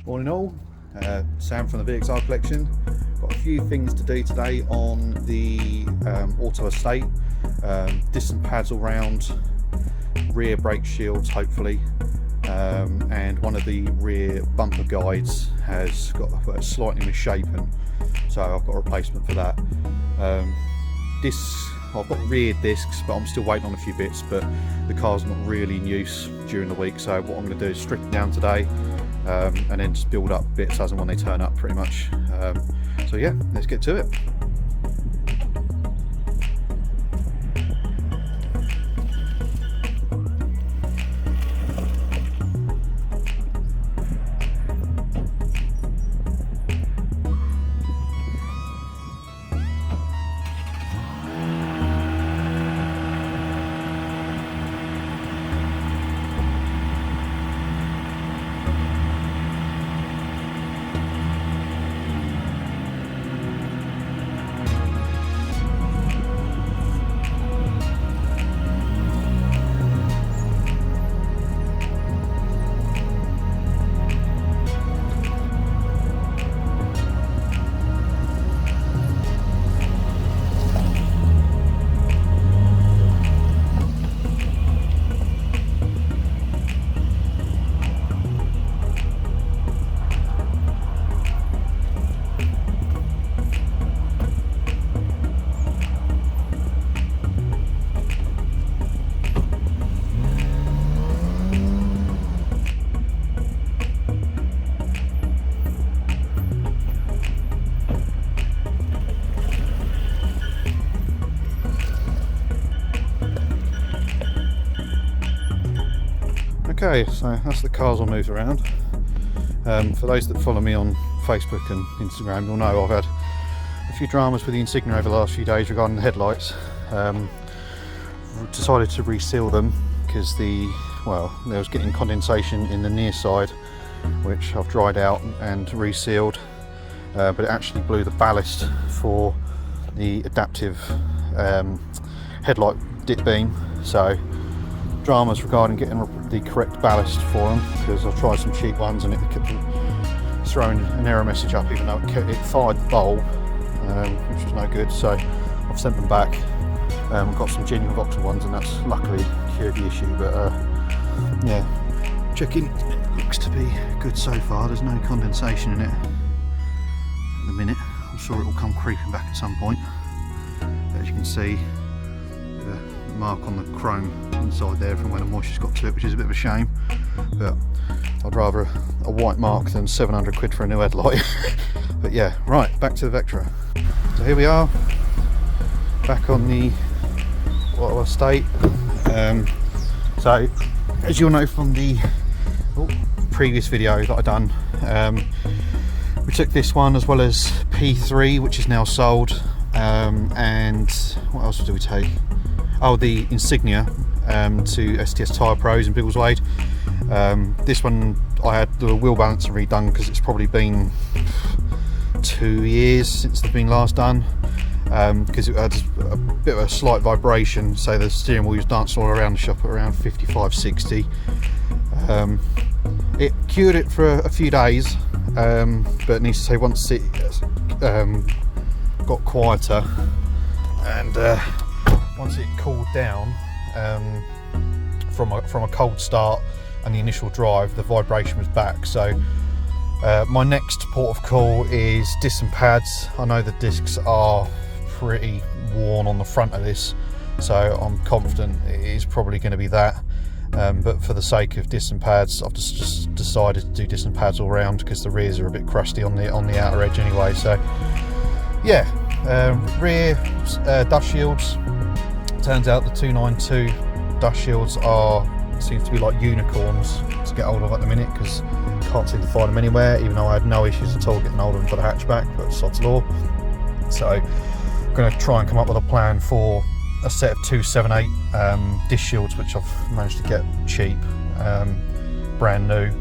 All in all, Sam from the VXR Collection. Got a few things to do today on the auto estate. Distant pads all round, rear brake shields hopefully, and one of the rear bumper guides has got slightly misshapen, so I've got a replacement for that. I've got rear discs, but I'm still waiting on a few bits, but the car's not really in use during the week, so what I'm going to do is strip it down today, and then just build up bits as and when they turn up pretty much. So yeah, let's get to it. Okay, so that's the cars all moved around. For those that follow me on Facebook and Instagram, you'll know I've had a few dramas with the Insignia over the last few days regarding the headlights. Decided to reseal them because there was getting condensation in the near side, which I've dried out and resealed, but it actually blew the ballast for the adaptive headlight dip beam. So dramas regarding getting the correct ballast for them, because I've tried some cheap ones and it kept throwing an error message up even though it fired the bulb, which was no good. So I've sent them back. Got some genuine Vectra ones, and that's luckily cured the issue. But yeah, checking, it looks to be good so far. There's no condensation in it at the minute. I'm sure it will come creeping back at some point. As you can see, the mark on the chrome inside there from when the moisture's got to it, which is a bit of a shame, but I'd rather a white mark than 700 quid for a new headlight. But yeah, right, back to the Vectra. So here we are, back on the auto estate. So as you'll know from the previous video that I done, we took this one as well as P3, which is now sold, and what else did we take? Oh, the Insignia to STS Tyre Pros in Biggleswade. This one I had the wheel balancer redone because it's probably been 2 years since they've been last done, because it had a bit of a slight vibration, so the steering wheel was dancing all around the shop at around 55-60. It cured it for a few days, but needs to say once it got quieter and once it cooled down from a cold start and the initial drive, the vibration was back. So my next port of call is disc and pads. I know the discs are pretty worn on the front of this, so I'm confident it is probably going to be that. But for the sake of disc and pads, I've just decided to do disc and pads all round because the rears are a bit crusty on the outer edge anyway. So yeah, rear dust shields. Turns out the 292 dust shields seems to be like unicorns to get hold of at the minute, because can't seem to find them anywhere, even though I had no issues at all getting hold of them for the hatchback, but sod's law. So I'm going to try and come up with a plan for a set of 278 disc shields, which I've managed to get cheap, brand new.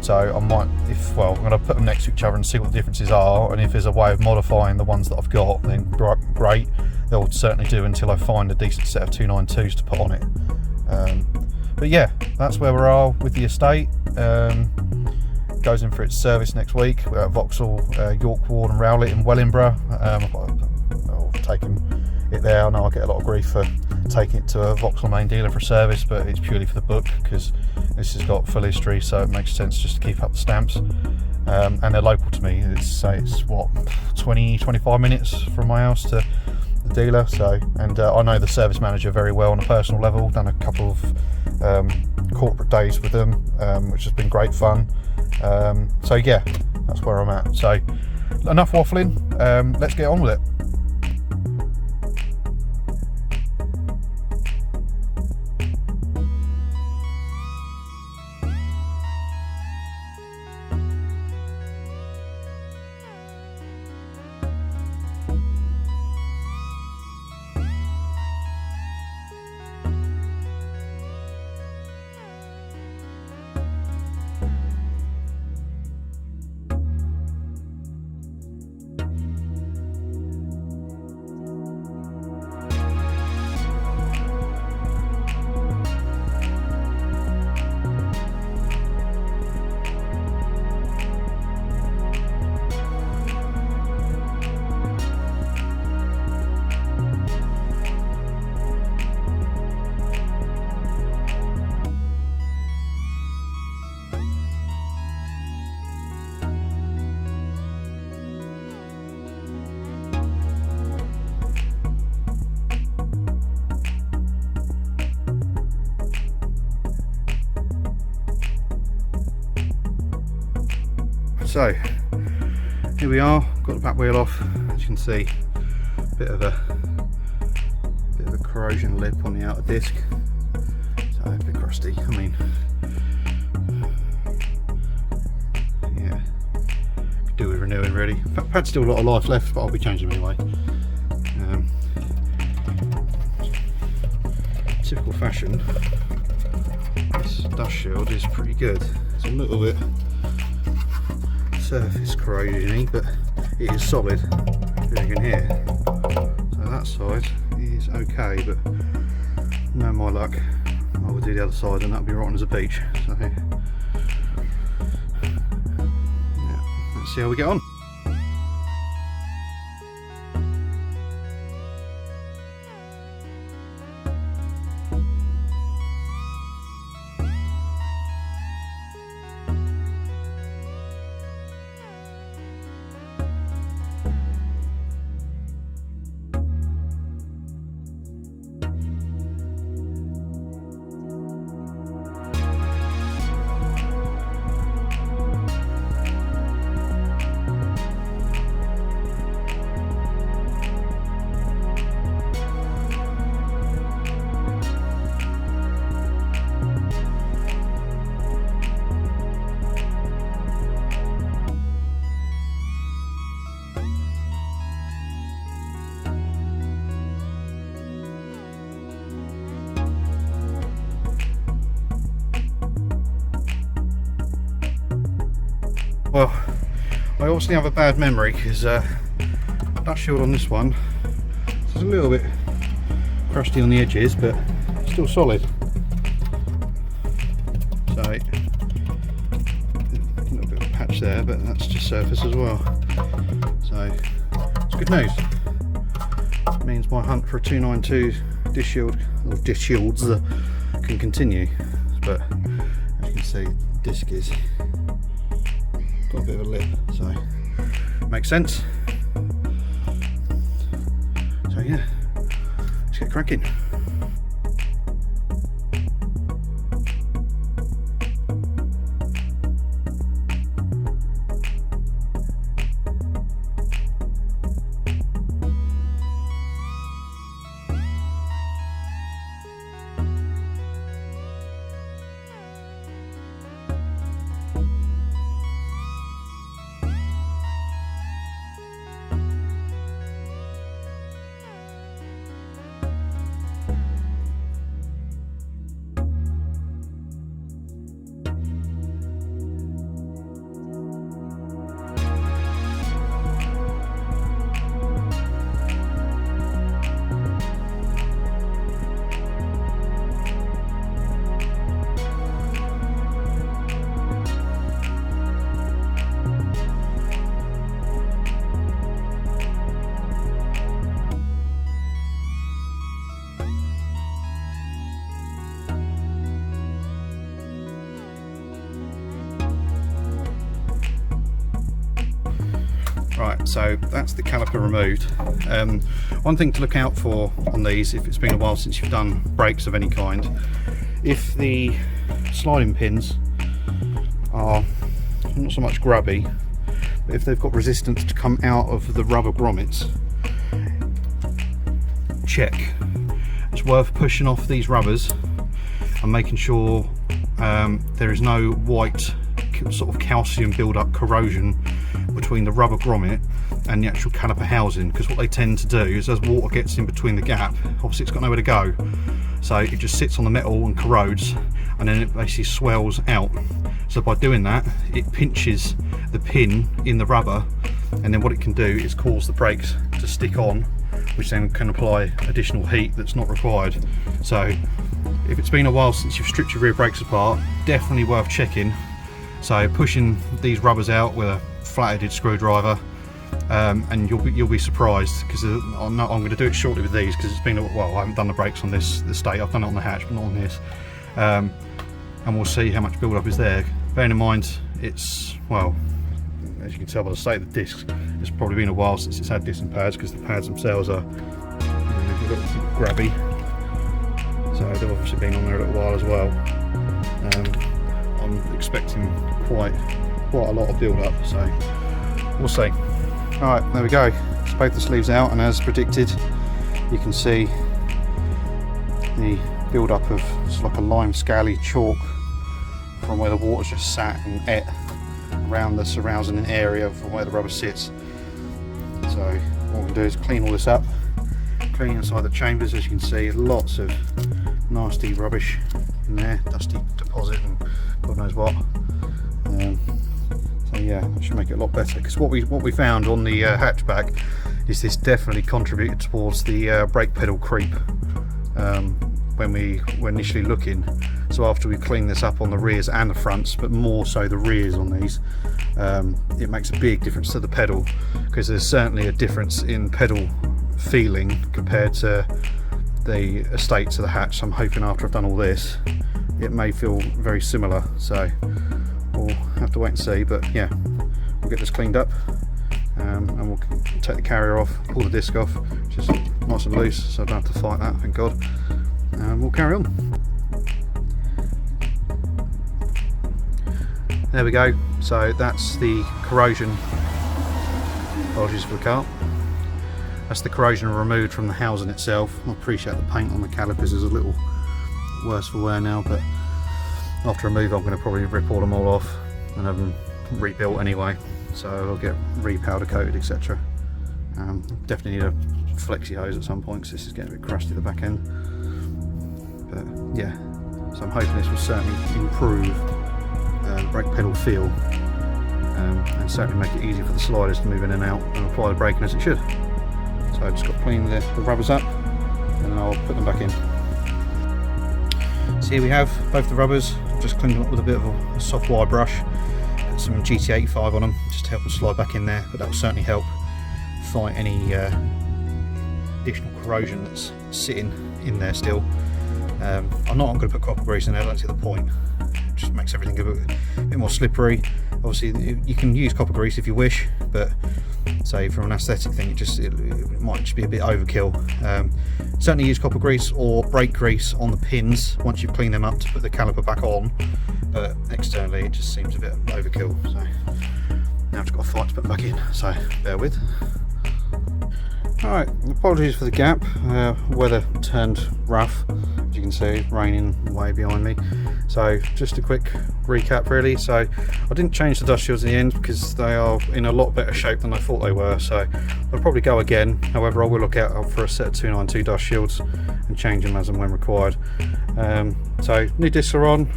So I might, I'm going to put them next to each other and see what the differences are, and if there's a way of modifying the ones that I've got, then great. They'll certainly do until I find a decent set of 292s to put on it. But yeah, that's where we are with the estate. goes in for its service next week. We're at Vauxhall, York Ward and Rowlett in Wellingborough. I've taken it there. I know I get a lot of grief for taking it to a Vauxhall main dealer for service, but it's purely for the book because this has got full history, so it makes sense just to keep up the stamps. And they're local to me. It's what, 20-25 minutes from my house to the dealer. So, and I know the service manager very well on a personal level. Done a couple of corporate days with them, which has been great fun. So yeah, that's where I'm at. So enough waffling. Let's get on with it. So here we are, got the back wheel off. As you can see, a bit of a corrosion lip on the outer disc, so a bit crusty. I mean, yeah, could do with renewing really. Pad's still a lot of life left, but I'll be changing them anyway. Typical fashion, this dust shield is pretty good. It's a little bit surface corrosion-y, but it is solid, as you can hear. So that side is okay, but no my luck, I will do the other side and that'll be rotten as a peach. So yeah, let's see how we get on. Well, I obviously have a bad memory because that shield on this one is a little bit crusty on the edges, but still solid. So a little bit of a patch there, but that's just surface as well. So it's good news. It means my hunt for a 292 disc shield, or disc shields, can continue. But as you can see, the disc is got a bit of a lip, so makes sense. So yeah, let's get cracking. So that's the caliper removed. One thing to look out for on these, if it's been a while since you've done brakes of any kind, if the sliding pins are not so much grubby, but if they've got resistance to come out of the rubber grommets, check. It's worth pushing off these rubbers and making sure there is no white sort of calcium build-up corrosion between the rubber grommet and the actual caliper housing, because what they tend to do is as water gets in between the gap, obviously it's got nowhere to go, so it just sits on the metal and corrodes, and then it basically swells out. So by doing that, it pinches the pin in the rubber, and then what it can do is cause the brakes to stick on, which then can apply additional heat that's not required. So if it's been a while since you've stripped your rear brakes apart, definitely worth checking. So pushing these rubbers out with a flat-headed screwdriver, and you'll be surprised, because I'm going to do it shortly with these, because it's been a while. I haven't done the brakes on this Estate. I've done it on the hatch, but not on this. And we'll see how much build-up is there. Bearing in mind, it's, well, as you can tell by the state of the discs, it's probably been a while since it's had disc pads, because the pads themselves are a little grabby. So they've obviously been on there a little while as well. I'm expecting quite a lot of build up, so we'll see. Alright, there we go. It's both the sleeves out, and as predicted, you can see the build up of, it's like a lime scaly chalk from where the water's just sat and ate around the surrounding area from where the rubber sits. So what we can do is clean all this up, clean inside the chambers. As you can see, lots of nasty rubbish in there, dusty deposit and God knows what. So yeah, that should make it a lot better, because what we found on the hatchback is this definitely contributed towards the brake pedal creep when we were initially looking. So after we cleaned this up on the rears and the fronts, but more so the rears on these, it makes a big difference to the pedal, because there's certainly a difference in pedal feeling compared to the Estate to the hatch. So I'm hoping after I've done all this, it may feel very similar, so we'll have to wait and see. But yeah, we'll get this cleaned up, and we'll take the carrier off, pull the disc off, which is nice and loose, so I don't have to fight that, thank God, and we'll carry on. There we go. So that's the corrosion, apologies for the car, that's the corrosion removed from the housing itself. I appreciate the paint on the calipers is a little worse for wear now, but after a move I'm going to probably rip all them all off and have them rebuilt anyway, so I'll get re-powder coated, etc. Definitely need a flexi hose at some point, because this is getting a bit crusty at the back end. But yeah, so I'm hoping this will certainly improve brake pedal feel, and certainly make it easier for the sliders to move in and out and apply the braking as it should. So I've just got to clean the rubbers up and I'll put them back in. So here we have both the rubbers. I've just cleaned them up with a bit of a soft wire brush, put some GT85 on them just to help them slide back in there, but that will certainly help fight any additional corrosion that's sitting in there still. I'm not going to put copper grease in there, I don't see the point. It just makes everything a bit more slippery. Obviously you can use copper grease if you wish, but say from an aesthetic thing it might just be a bit overkill. Certainly use copper grease or brake grease on the pins once you've cleaned them up to put the caliper back on, but externally it just seems a bit overkill. So now I've just got a fight to put them back in, so bear with. Alright, apologies for the gap, weather turned rough, as you can see, raining way behind me. So just a quick recap really. So I didn't change the dust shields in the end because they are in a lot better shape than I thought they were, so I'll probably go again. However, I will look out for a set of 292 dust shields and change them as and when required. So new discs are on,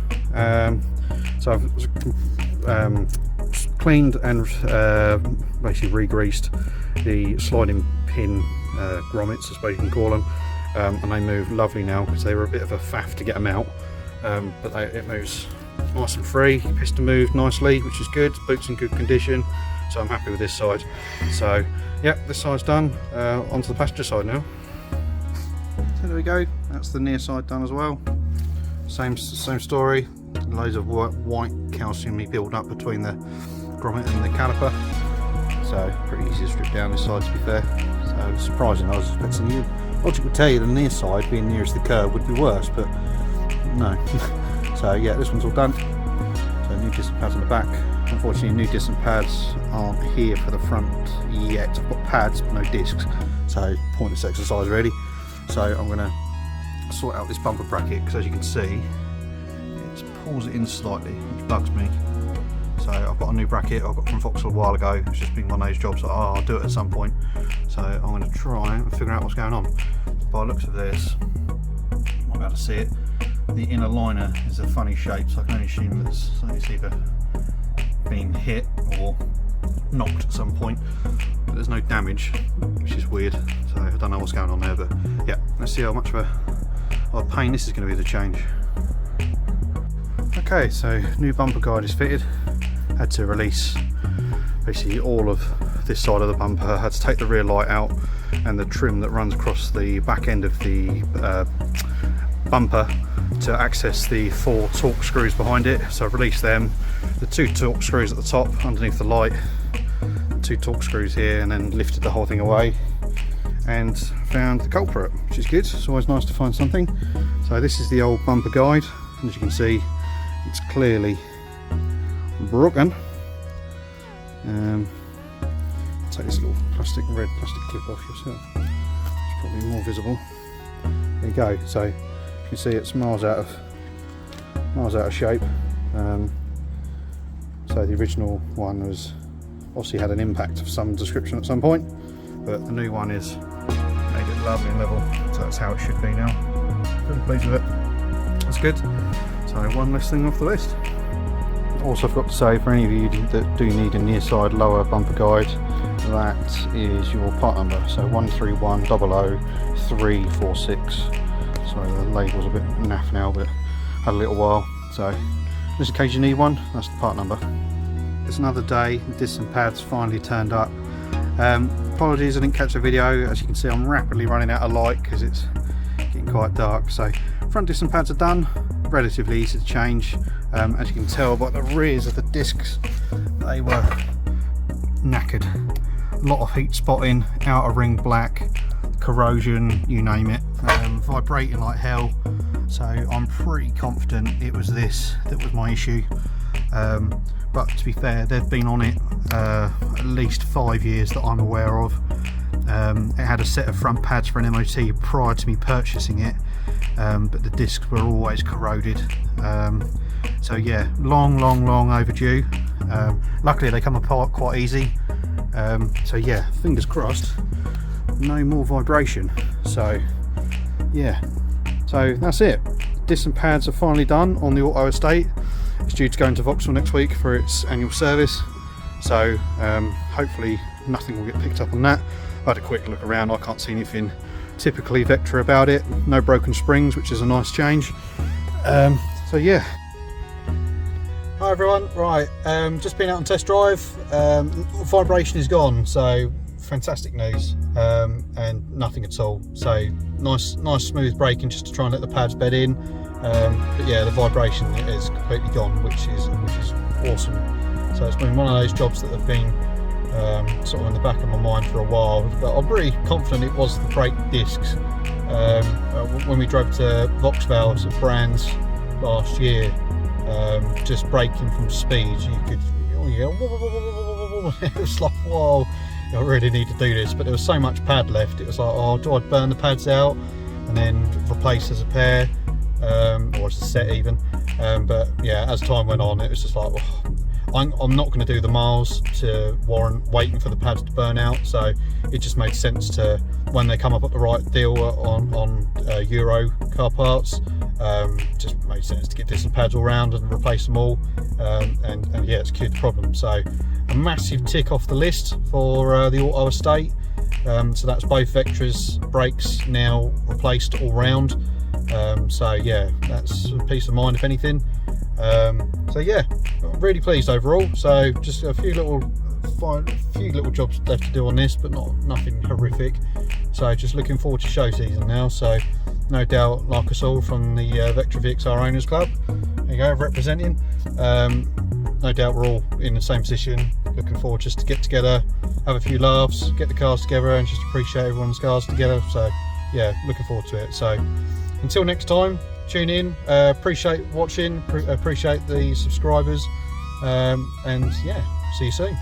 so I've cleaned and basically re-greased the sliding pin grommets, I suppose you can call them, and they move lovely now because they were a bit of a faff to get them out, but it moves nice and free. Piston moved nicely, which is good. Boot's in good condition, so I'm happy with this side. So yeah, this side's done. Onto the passenger side now. So there we go, that's the near side done as well. Same story, loads of white calcium build up between the grommet and the caliper. so pretty easy to strip down this side, to be fair. So surprising, I was expecting you. Logic would tell you the near side, being nearest the curb, would be worse, but no. So yeah, this one's all done. So new disc pads on the back. Unfortunately, new disc pads aren't here for the front yet. I've got pads but no discs, so pointless exercise really. So I'm going to sort out this bumper bracket, because as you can see, it pulls it in slightly, which bugs me. So I've got a new bracket I got from Vauxhall a while ago. It's just been one of those jobs that I'll do it at some point. So I'm going to try and figure out what's going on. By the looks of this, you might be able to see it. The inner liner is a funny shape, so I can only assume that it's either been hit or knocked at some point. But there's no damage, which is weird. So I don't know what's going on there. But yeah, let's see how much of a pain this is going to be to change. Okay, so new bumper guide is fitted. Had to release basically all of this side of the bumper. Had to take the rear light out and the trim that runs across the back end of the bumper to access the 4 torque screws behind it. So I've released them, the 2 torque screws at the top underneath the light, 2 torque screws here, and then lifted the whole thing away and found the culprit, which is good. It's always nice to find something. So this is the old bumper guide, and as you can see, it's clearly broken. Take this little red plastic clip off yourself. It's probably more visible. There you go. So you can see it's miles out of shape. So the original one was obviously had an impact of some description at some point, but the new one is made it lovely and level. So that's how it should be now. Pretty pleased with it. That's good. So one less thing off the list. Also forgot to say, for any of you that do need a near side lower bumper guide, that is your part number. So 13100346. Sorry, the label's a bit naff now, but had a little while. So just in case you need one, that's the part number. It's another day. Discs and pads finally turned up. Apologies I didn't catch the video. As you can see, I'm rapidly running out of light because it's getting quite dark. So front discs and pads are done. Relatively easy to change. As you can tell by the rears of the discs, they were knackered. A lot of heat spotting, outer ring black, corrosion, you name it, vibrating like hell. So I'm pretty confident it was this that was my issue. But to be fair, they've been on it at least 5 years that I'm aware of. It had a set of front pads for an MOT prior to me purchasing it, but the discs were always corroded. So yeah, long overdue. Luckily they come apart quite easy. So yeah, fingers crossed, no more vibration. So yeah, so that's it. Discs and pads are finally done on the auto estate. It's due to go into Vauxhall next week for its annual service. So hopefully nothing will get picked up on that. I had a quick look around, I can't see anything typically Vectra about it. No broken springs, which is a nice change. So yeah. Hi everyone, right, just been out on test drive. Vibration is gone, so fantastic news, and nothing at all. So nice smooth braking just to try and let the pads bed in. But yeah, the vibration is completely gone, which is awesome. So it's been one of those jobs that have been sort of in the back of my mind for a while, but I'm pretty confident it was the brake discs. When we drove to Vauxhall at Brands last year, just braking from speed, you could, it was like, whoa, I really need to do this. But there was so much pad left, it was like, oh, do I burn the pads out and then replace as a pair, or as a set even? But yeah, as time went on, it was just like, well, I'm not going to do the miles to warrant waiting for the pads to burn out. So it just made sense to, when they come up at the right deal on Euro car parts, just made sense to get disc and pads all round and replace them all. And yeah, it's cured the problem. So a massive tick off the list for the auto estate. So that's both Vectra's brakes now replaced all round. So yeah, that's a peace of mind if anything. So yeah, really pleased overall. So just a few little jobs left to do on this, but nothing horrific. So just looking forward to show season now. So no doubt, like us all from the Vectra VXR Owners Club, there you go, representing. No doubt we're all in the same position, looking forward just to get together, have a few laughs, get the cars together, and just appreciate everyone's cars together. So yeah, looking forward to it. So until next time, tune in. Appreciate watching, appreciate the subscribers, and yeah, see you soon.